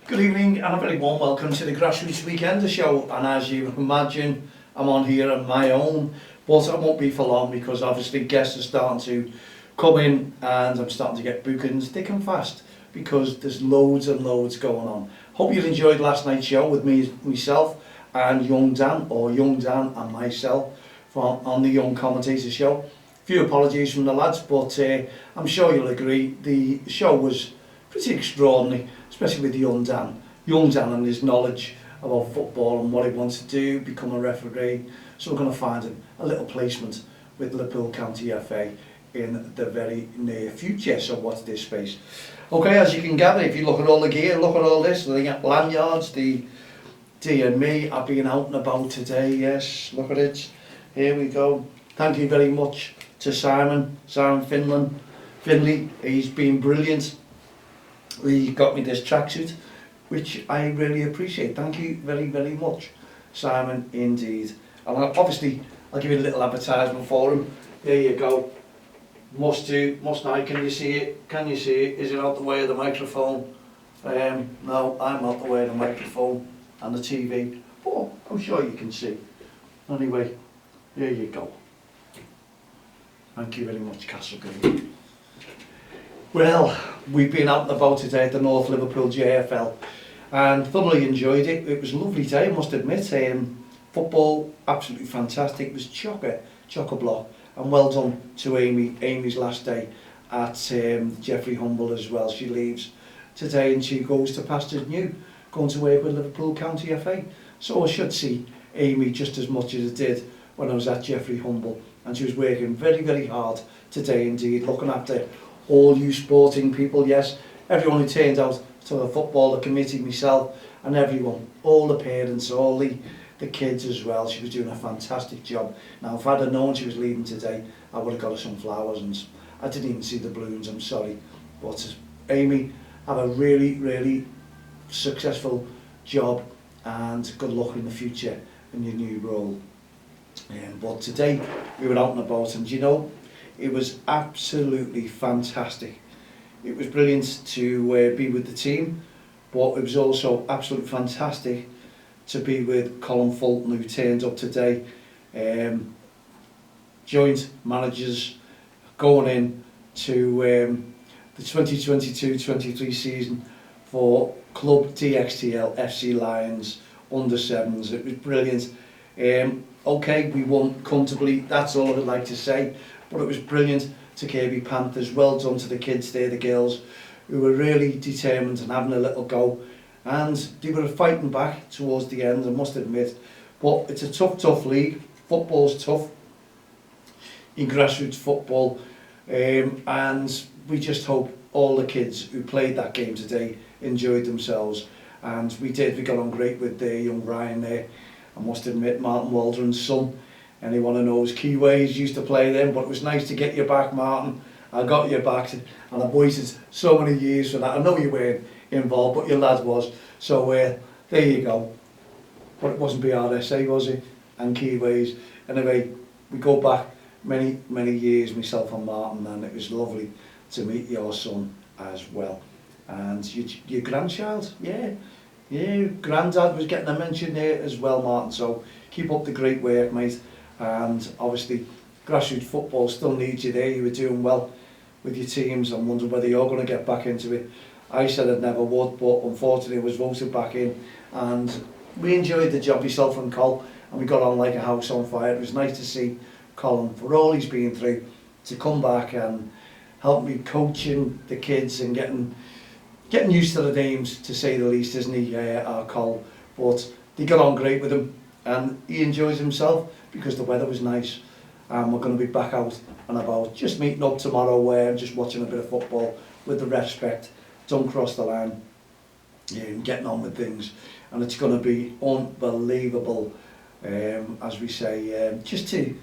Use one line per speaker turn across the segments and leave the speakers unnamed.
Good evening and a very warm welcome to the Grassroots Weekender show, and as you imagine I'm on here on my own, but I won't be for long because obviously guests are starting to come in and I'm starting to get bookings thick and fast because there's loads and loads going on. Hope you enjoyed last night's show with myself and Young Dan and myself on the Young Commentator show. A few apologies from the lads, but I'm sure you'll agree the show was pretty extraordinary, especially with Young Dan and his knowledge about football and what he wants to do, become a referee. So we're going to find him a little placement with Liverpool County FA in the very near future. So watch this space. Okay, as you can gather, if you look at all the gear, look at all this, the lanyards, the DME, I've been out and about today, yes, look at it. Here we go. Thank you very much to Simon Finley, he's been brilliant. He got me this tracksuit, which I really appreciate. Thank you very, very much, Simon, indeed. And obviously, I'll give you a little advertisement for him. There you go. Must do, must not. Can you see it? Can you see it? Is it out the way of the microphone? No, I'm out the way of the microphone and the TV. But I'm sure you can see. Anyway, there you go. Thank you very much, Castle Green. Well, we've been out and about today at the North Liverpool JFL and thoroughly enjoyed it. It was a lovely day, I must admit. Football, absolutely fantastic. It was chock-a-block, and well done to Amy's last day at Jeffrey Humble as well. She leaves today and she goes to pastures new, going to work with Liverpool County FA. So I should see Amy just as much as I did when I was at Jeffrey Humble, and she was working very, very hard today indeed, looking after all you sporting people, yes, everyone who turned out to the football, the committee, myself and everyone, all the parents, all the kids as well. She was doing a fantastic job. Now if I'd have known she was leaving today, I would have got her some flowers, and I didn't even see the balloons, I'm sorry. But Amy, have a really, really successful job and good luck in the future in your new role. But today we were out and about, and you know, it was absolutely fantastic. It was brilliant to be with the team, but it was also absolutely fantastic to be with Colin Fulton, who turned up today. Joint managers going in to the 2022-23 season for Club DXTL FC Lions under 7s. It was brilliant. Okay, we won comfortably, that's all I would like to say. But it was brilliant to Kirby Panthers. Well done to the kids there, the girls, who were really determined and having a little go. And they were fighting back towards the end, I must admit. But it's a tough league. Football's tough in grassroots football. And we just hope all the kids who played that game today enjoyed themselves. And we did. We got on great with young Ryan there. I must admit, Martin Waldron's son. Anyone who knows Keyways used to play them, but it was nice to get you back, Martin. I got you back, and I waited so many years for that. I know you weren't involved, but your lad was. So there you go. But it wasn't BRSA, was it? And Keyways. Anyway, we go back many, many years, myself and Martin, and it was lovely to meet your son as well. And your grandchild, yeah, granddad was getting a mention there as well, Martin. So keep up the great work, mate. And obviously grassroots football still needs you there. You were doing well with your teams. I'm wondering whether you're going to get back into it. I said I never would, but unfortunately I was voted back in, and we enjoyed the job, yourself and Col, and we got on like a house on fire. It was nice to see Colin, for all he's been through, to come back and help me coaching the kids and getting used to the names, to say the least, isn't he, our Col? But they got on great with him, and he enjoys himself because the weather was nice, and we're going to be back out and about, just meeting up tomorrow, just watching a bit of football with the REFspect, don't cross the line, and getting on with things, and it's going to be unbelievable, as we say, just to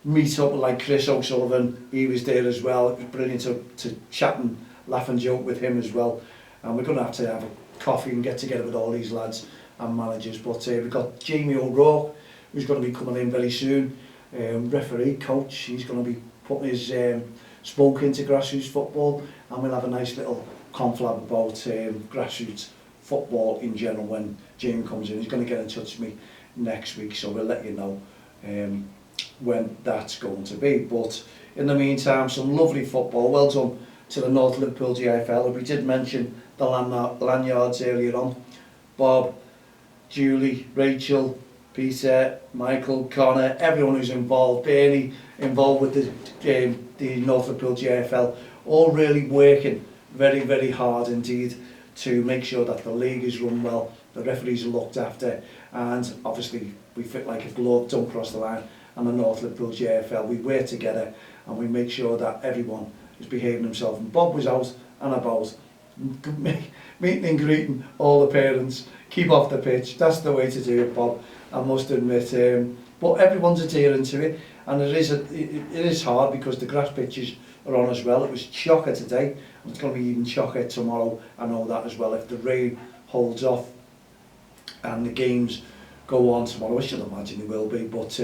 meet up with like Chris O'Sullivan. He was there as well. It was brilliant to chat and laugh and joke with him as well, and we're going to have a coffee and get together with all these lads and managers. But we've got Jamie O'Rourke, who's going to be coming in very soon, referee, coach. He's going to be putting his spoke into grassroots football, and we'll have a nice little conflab about grassroots football in general when Jim comes in. He's going to get in touch with me next week, so we'll let you know when that's going to be. But in the meantime, some lovely football. Well done to the North Liverpool JFL. We did mention the lanyards earlier on. Bob, Julie, Rachel, Peter, Michael, Connor, everyone who's involved, Bernie, involved with the North Liverpool JFL, all really working very, very hard indeed to make sure that the league is run well, the referees are looked after, and obviously we fit like a glove, don't cross the line, and the North Liverpool JFL, we work together and we make sure that everyone is behaving himself. And Bob was out and about, meeting and greeting all the parents, keep off the pitch, that's the way to do it, Bob, I must admit. But everyone's adhering to it, and it is hard because the grass pitches are on as well. It was chocker today, and it's going to be even chocker tomorrow, I know that as well, if the rain holds off and the games go on tomorrow. I should imagine they will be, but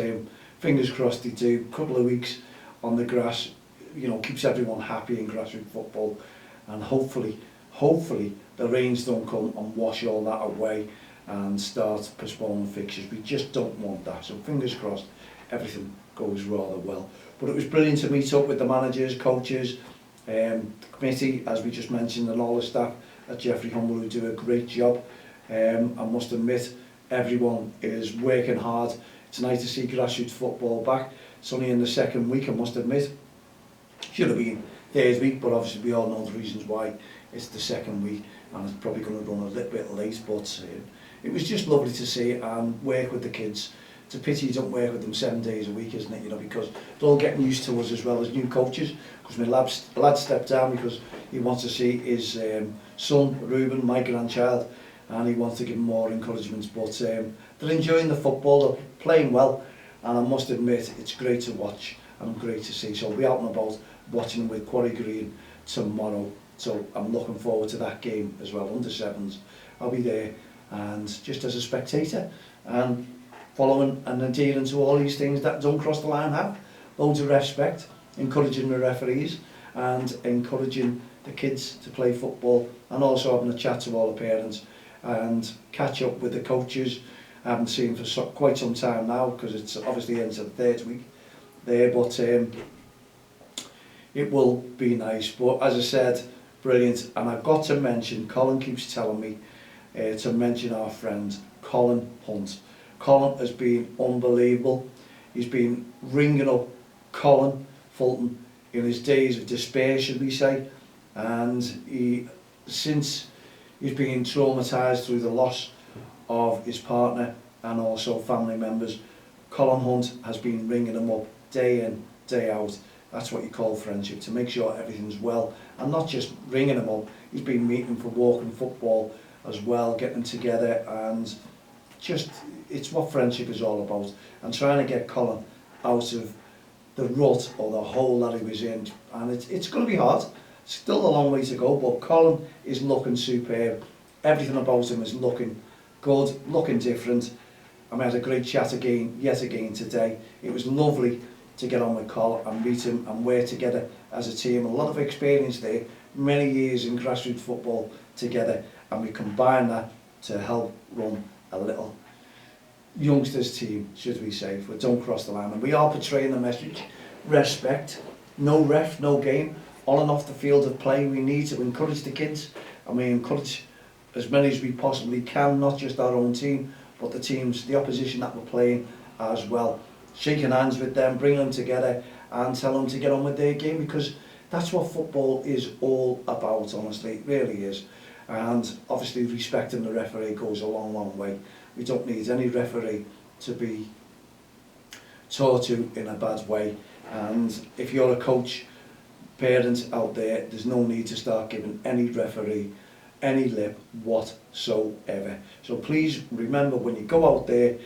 fingers crossed they do. A couple of weeks on the grass, you know, keeps everyone happy in grassroots football, and hopefully the rains don't come and wash all that away and start postponing fixtures. We just don't want that, so fingers crossed everything goes rather well. But it was brilliant to meet up with the managers, coaches, the committee, as we just mentioned, and all the staff at Jeffrey Humble who do a great job. I must admit, everyone is working hard. It's nice to see grassroots football back. It's only in the second week, I must admit. Should have been third week, but obviously we all know the reasons why it's the second week, and it's probably going to run a little bit late, but it was just lovely to see and work with the kids. It's a pity you don't work with them 7 days a week, isn't it? You know, because they're all getting used to us as well as new coaches. Because my lad stepped down because he wants to see his son, Ruben, my grandchild, and he wants to give him more encouragement. But they're enjoying the football, they're playing well, and I must admit it's great to watch and great to see. So I'll be out and about watching them with Quarry Green tomorrow. So I'm looking forward to that game as well, under sevens. I'll be there and just as a spectator and following and adhering to all these things that Don't Cross the Line have. Loads of respect, encouraging the referees and encouraging the kids to play football, and also having a chat to all the parents and catch up with the coaches. I haven't seen for quite some time now because it's obviously into the third week there, but it will be nice. But as I said, brilliant. And I've got to mention, Colin keeps telling me to mention our friend Colin Hunt. Colin has been unbelievable. He's been ringing up Colin Fulton in his days of despair, should we say, and since he's been traumatised through the loss of his partner and also family members, Colin Hunt has been ringing him up day in, day out. That's what you call friendship, to make sure everything's well, and not just ringing him up, he's been meeting for walking football as well, getting together, and just, it's what friendship is all about, and trying to get Colin out of the rut or the hole that he was in. And it's going to be hard, still a long way to go, but Colin is looking superb. Everything about him is looking good, looking different. I had a great chat yet again today. It was lovely to get on with Colin and meet him and work together as a team. A lot of experience there, many years in grassroots football together, and we combine that to help run a little youngsters team, should we say, for Don't Cross the Line. And we are portraying the message, respect, no ref, no game, on and off the field of play. We need to encourage the kids, and we encourage as many as we possibly can, not just our own team, but the teams, the opposition that we're playing as well. Shaking hands with them, bring them together and tell them to get on with their game, because that's what football is all about, honestly, it really is. And obviously respecting the referee goes a long, long way. We don't need any referee to be taught to in a bad way. And if you're a coach, parents out there, there's no need to start giving any referee any lip whatsoever. So please remember, when you go out there,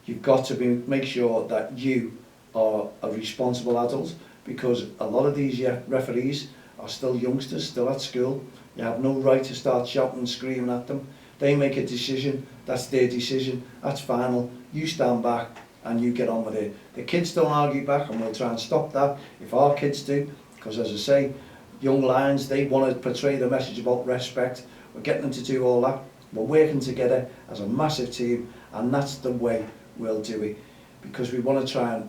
you've got to make sure that you are a responsible adult, because a lot of these referees are still youngsters, still at school. You have no right to start shouting and screaming at them. They make a decision, that's their decision, that's final. You stand back and you get on with it. The kids don't argue back, and we'll try and stop that if our kids do, because as I say, young Lions, they want to portray the message about respect. We're getting them to do all that. We're working together as a massive team, and that's the way we'll do it, because we want to try and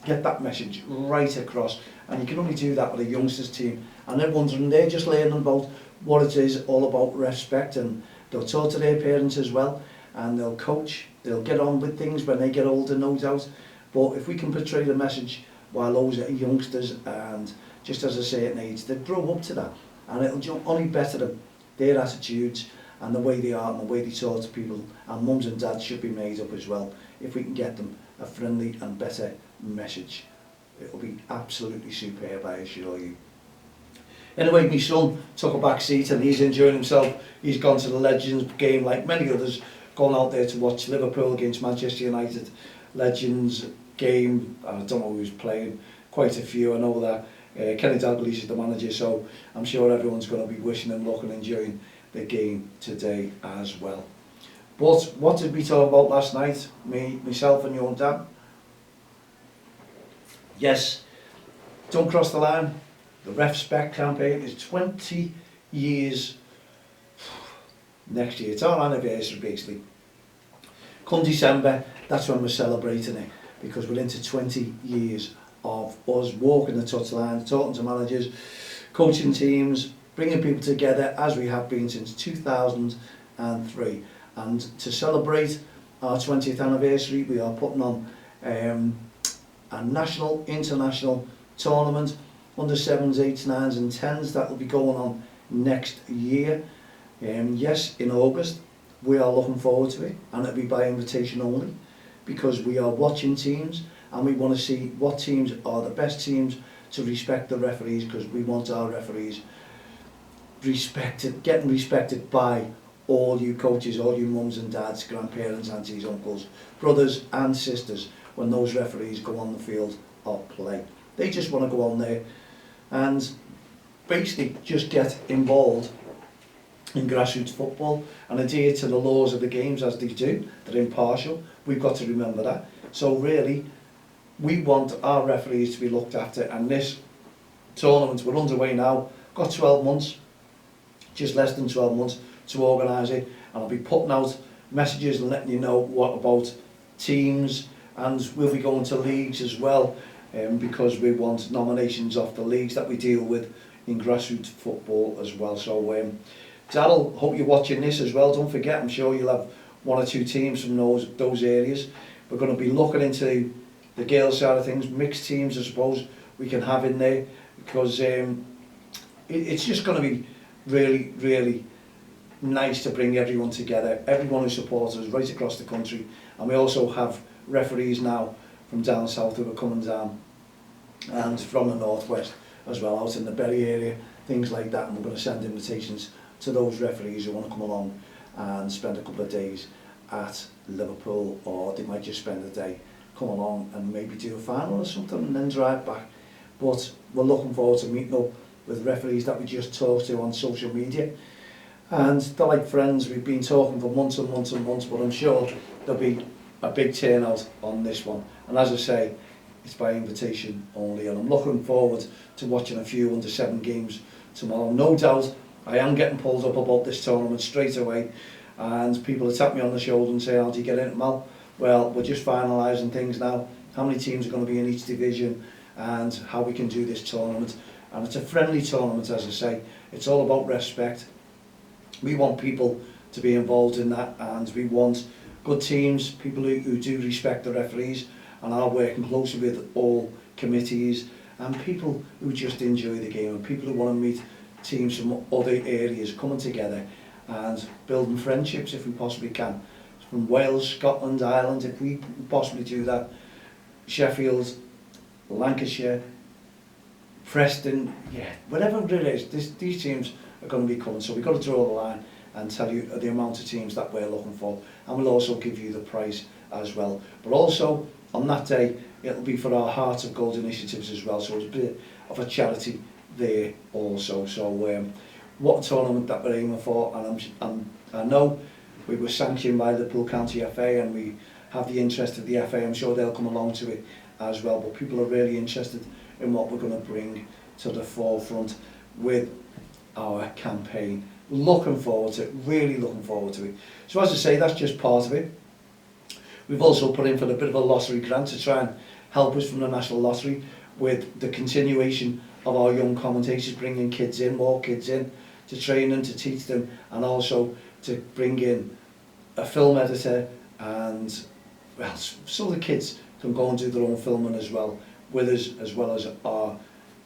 get that message right across, and you can only do that with a youngsters team. And they're just learning about what it is all about REFspect, and they'll talk to their parents as well, and they'll coach, they'll get on with things when they get older, no doubt. But if we can portray the message while those are youngsters and just as a certain age, they grow up to that, and it'll only better them, their attitudes and the way they are and the way they talk to people. And mums and dads should be made up as well. If we can get them a friendly and better message, it'll be absolutely superb, I assure you. Anyway, my son took a back seat and he's enjoying himself. He's gone to the Legends game like many others, gone out there to watch Liverpool against Manchester United. Legends game, I don't know who's playing, quite a few. I know that Kenny Dalglish is the manager, so I'm sure everyone's going to be wishing him luck and enjoying the game today as well. But what did we talk about last night, myself and your dad? Yes, don't cross the line. The REFspect campaign is 20 years next year. It's our anniversary basically. Come December, that's when we're celebrating it, because we're into 20 years of us walking the touchline, talking to managers, coaching teams, bringing people together as we have been since 2003. And to celebrate our 20th anniversary, we are putting on a national, international tournament, under 7s, 8s, 9s and 10s, that will be going on next year. Yes, in August. We are looking forward to it, and it'll be by invitation only, because we are watching teams and we want to see what teams are the best teams to respect the referees, because we want our referees respected, getting respected by all you coaches, all you mums and dads, grandparents, aunties, uncles, brothers and sisters, when those referees go on the field of play. They just want to go on there and basically just get involved in grassroots football and adhere to the laws of the games as they do. They're impartial. We've got to remember that. So really, we want our referees to be looked after, and this tournament, we're underway now, got 12 months, just less than 12 months to organise it, and I'll be putting out messages and letting you know what about teams, and we'll be going to leagues as well, because we want nominations off the leagues that we deal with in grassroots football as well. So Daryl, hope you're watching this as well. Don't forget, I'm sure you'll have one or two teams from those areas. We're going to be looking into the girls side of things, mixed teams I suppose we can have in there, because it's just going to be really, really nice to bring everyone together, everyone who supports us right across the country. And we also have referees now from down south who are coming down, and from the northwest as well, out in the Bury area, things like that. And we're going to send invitations to those referees who want to come along and spend a couple of days at Liverpool, or they might just spend a day, come along and maybe do a final or something and then drive back. But we're looking forward to meeting up with referees that we just talked to on social media, and they're like friends. We've been talking for months and months and months, but I'm sure there'll be a big turnout on this one. And as I say, it's by invitation only, and I'm looking forward to watching a few under 7 games tomorrow. No doubt I am getting pulled up about this tournament straight away, and people will tap me on the shoulder and say, how do you get in it, Mal? Well, we're just finalising things now, how many teams are going to be in each division and how we can do this tournament. And it's a friendly tournament, as I say. It's all about REFspect. We want people to be involved in that, and we want good teams, people who do respect the referees and are working closely with all committees, and people who just enjoy the game, and people who want to meet teams from other areas coming together and building friendships if we possibly can. From Wales, Scotland, Ireland, if we possibly do that, Sheffield, Lancashire, Preston, yeah, whatever it is, these teams are going to be coming. So we've got to draw the line and tell you the amount of teams that we're looking for, and we'll also give you the price as well. But also on that day, it'll be for our Heart of Gold initiatives as well, so it's a bit of a charity there also. So what a tournament that we're aiming for, and I know we were sanctioned by the Liverpool County FA, and we have the interest of the FA. I'm sure they'll come along to it as well, but people are really interested in what we're going to bring to the forefront with our campaign looking forward to it, really looking forward to it. So as I say, that's just part of it. We've also put in for a bit of a lottery grant to try and help us from the National Lottery with the continuation of our young commentators, bringing kids in, more kids in, to train them, to teach them, and also to bring in a film editor, and well, so the kids can go and do their own filming as well with us, as well as our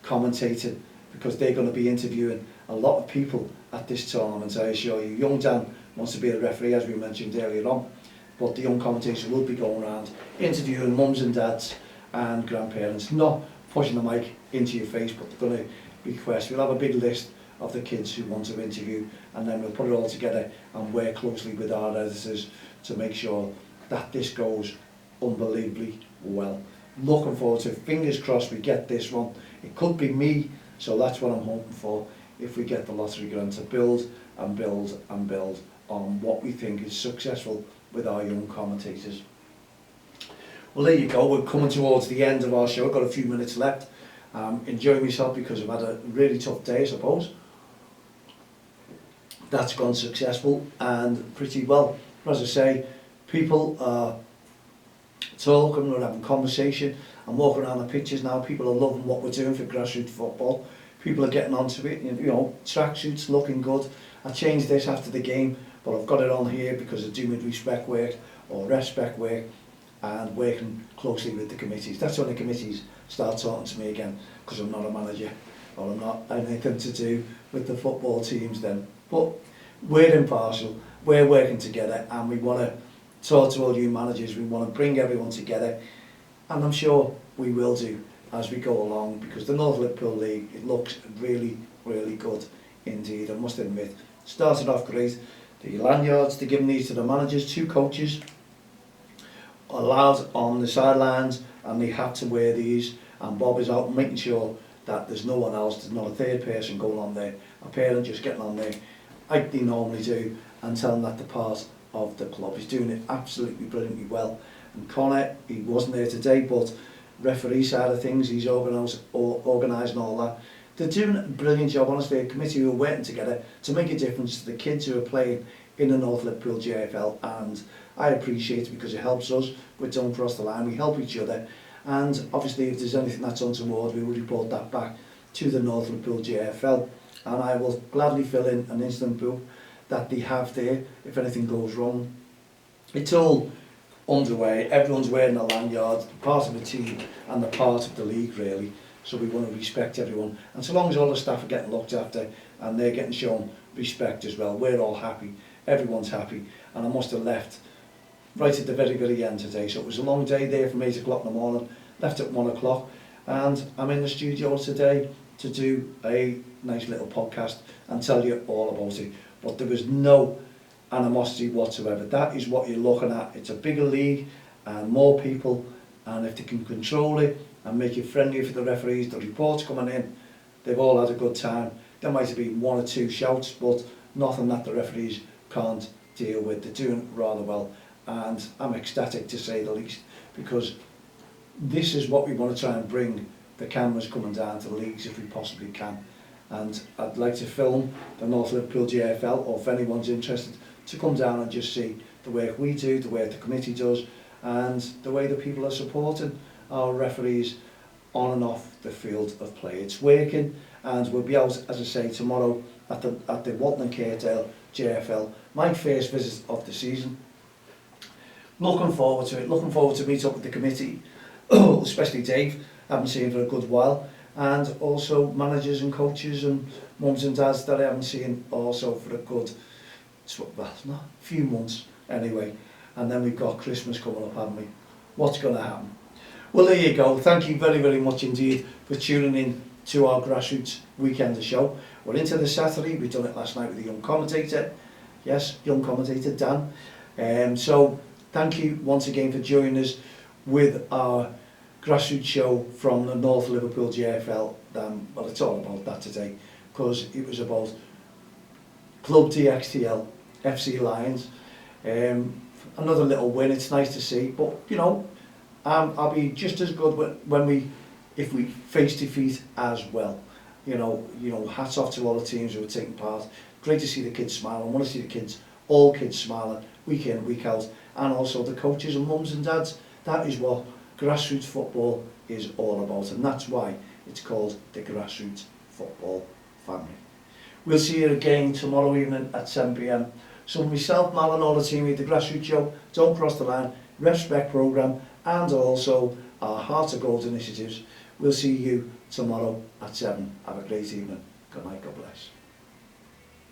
commentator, because they're going to be interviewing a lot of people at this tournament. I assure you, young Dan wants to be a referee, as we mentioned earlier on, but the young commentator will be going around interviewing mums and dads and grandparents, not pushing the mic into your face, but they're going to request. We'll have a big list of the kids who want to interview, and then we'll put it all together and work closely with our editors to make sure that this goes unbelievably well. Looking forward to it. Fingers crossed we get this one. It could be me, so that's what I'm hoping for, if we get the lottery grant, to build and build and build on what we think is successful with our young commentators. Well, there you go. We're coming towards the end of our show. I've got a few minutes left. Enjoying myself because I've had a really tough day, I suppose. That's gone successful and pretty well. As I say, people are talking, we're having conversation. I'm walking around the pitches now. People are loving what we're doing for grassroots football. People are getting onto it. You know, tracksuits looking good. I changed this after the game, but I've got it on here because I do my REFspect work or REFspect work, and working closely with the committees. That's when the committees start talking to me again, because I'm not a manager or I'm not anything to do with the football teams then. But we're impartial, we're working together, and we want to talk to all you managers. We want to bring everyone together, and I'm sure we will do as we go along, because the North Liverpool League, it looks really, really good indeed. I must admit, started off great. The lanyards, they're giving these to the managers, 2 coaches allowed on the sidelines, and they have to wear these, and Bob is out making sure that there's no one else, there's not a third person going on there, a parent just getting on there like they normally do, and telling that they're part of the club. He's doing it absolutely brilliantly well. And Connor, he wasn't there today, but referee side of things, he's organising all that. They're doing a brilliant job, honestly. A committee who are working together to make a difference to the kids who are playing in the North Liverpool JFL, and I appreciate it because it helps us. We don't cross the line, we help each other, and obviously if there's anything that's untoward, we will report that back to the North Liverpool JFL, and I will gladly fill in an instant book that they have there if anything goes wrong. It's all underway, everyone's wearing a lanyard, part of the team and the part of the league really, so we want to respect everyone, and so long as all the staff are getting looked after and they're getting shown respect as well, we're all happy, everyone's happy. And I must have left right at the very, very end today, so it was a long day there from 8 o'clock in the morning, left at 1 o'clock, and I'm in the studio today to do a nice little podcast and tell you all about it. But there was no animosity whatsoever. That is what you're looking at. It's a bigger league and more people, and if they can control it and make it friendly for the referees, the reports coming in, they've all had a good time. There might have been 1 or 2 shouts, but nothing that the referees can't deal with. They're doing it rather well, and I'm ecstatic to say the least, because this is what we want to try and bring the cameras coming down to the leagues if we possibly can. And I'd like to film the North Liverpool JFL, or if anyone's interested, to come down and just see the work we do, the work the committee does, and the way the people are supporting our referees on and off the field of play. It's working, and we'll be out, as I say, tomorrow at the Walton and Caredale JFL, my first visit of the season. Looking forward to it, looking forward to meet up with the committee, especially Dave, haven't seen him for a good while, and also managers and coaches and mums and dads that I haven't seen also for a good, well, not a few months anyway. And then we've got Christmas coming up, haven't we? What's going to happen? Well, there you go. Thank you very, very much indeed for tuning in to our Grassroots Weekender show. We're into the Saturday. We've done it last night with the young commentator. Yes, young commentator Dan. So thank you once again for joining us with our Grassroots show from the North Liverpool JFL. Well, it's all about that today, because it was about Club DXTL FC Lions. Another little win. It's nice to see, but you know, I'll be just as good if we face defeat as well. You know, hats off to all the teams who are taking part. great to see the kids smile. I want to see the kids, all kids smiling, week in, week out, and also the coaches and mums and dads. That is what grassroots football is all about, and that's why it's called the Grassroots Football Family. We'll see you again tomorrow evening at 7 p.m. So myself, Mal and all the team at the Grassroots Show, Don't Cross the Line, REFspect programme, and also our Heart of Gold initiatives. We'll see you tomorrow at 7. Have a great evening. Good night, God bless.